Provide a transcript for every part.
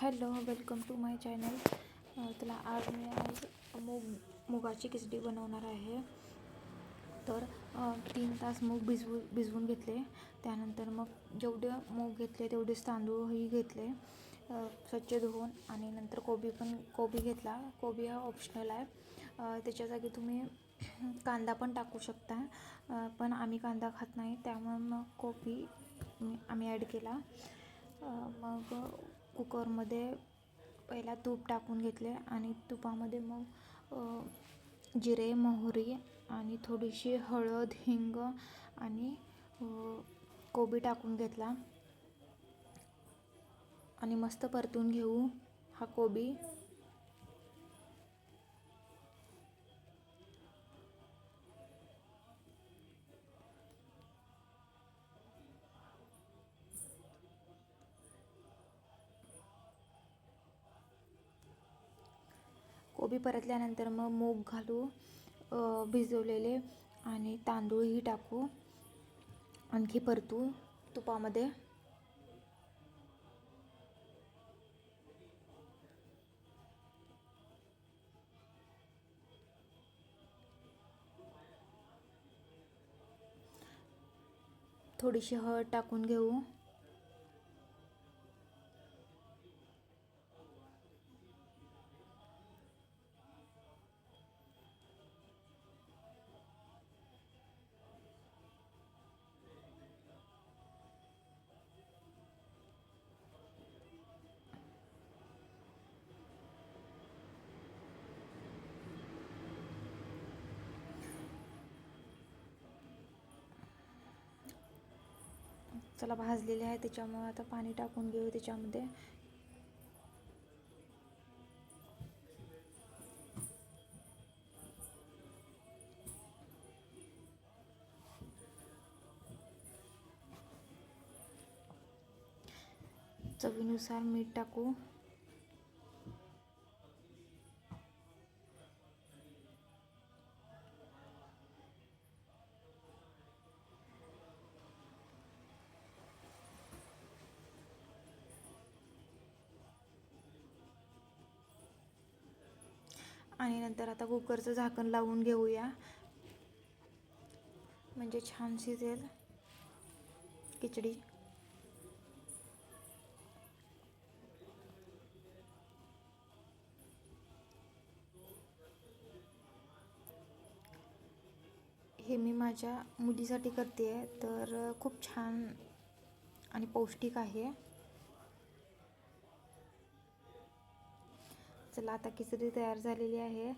Hello, welcome to my channel. आज मी मुगाची खिचडी बनवणार आहे. तर 3 तास मूग भिजवून घेतले. त्यानंतर मग जेवढे मूग घेतले तेवढेच तांदूळही घेतले स्वच्छ धुवून. आणि नंतर कोबी घेतला. कोबी हा ऑप्शनल आहे. त्याच्या जागी तुम्ही कांदा पण टाकू शकता, पण आम्ही कांदा खात नाही, त्यामुळे मग कोबी आम्ही ॲड केला. मग कुकरमध्ये पहिला तूप टाकून घेतले आणि तुपामध्ये मग जिरे, मोहरी आणि थोडीशी हळद, हिंग आणि कोबी टाकून घेतला आणि मस्त परतून घेऊ हा कोबी. कोबी परतल्यानंतर मग मूग घालू भिजवलेले आणि तांदूळही टाकू, आणखी परतू तुपामध्ये. थोडीशी हळद टाकून घेऊ. चला, भाजलेले आहे त्याच्यामुळे आता पाणी टाकून घेऊ त्याच्यामध्ये. चवीनुसार मीठ टाकू. आणि नंतर आता कुकरचं झाकण लावून घेऊया, म्हणजे छान शिजेल खिचडी. हे मी माझ्या मुलीसाठी करते आहे, तर खूप छान आणि पौष्टिक आहे. चला, आता खिचडी तयार झालेली आहे.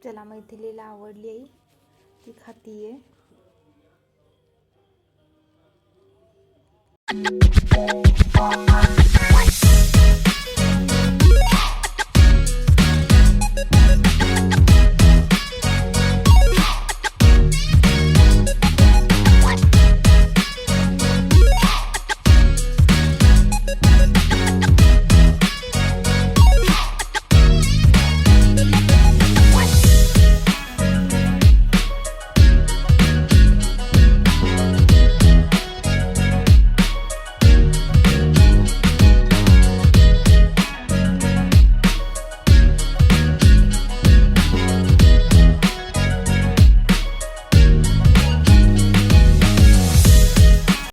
चला, मैथिलीला आवडली, ती खातीये.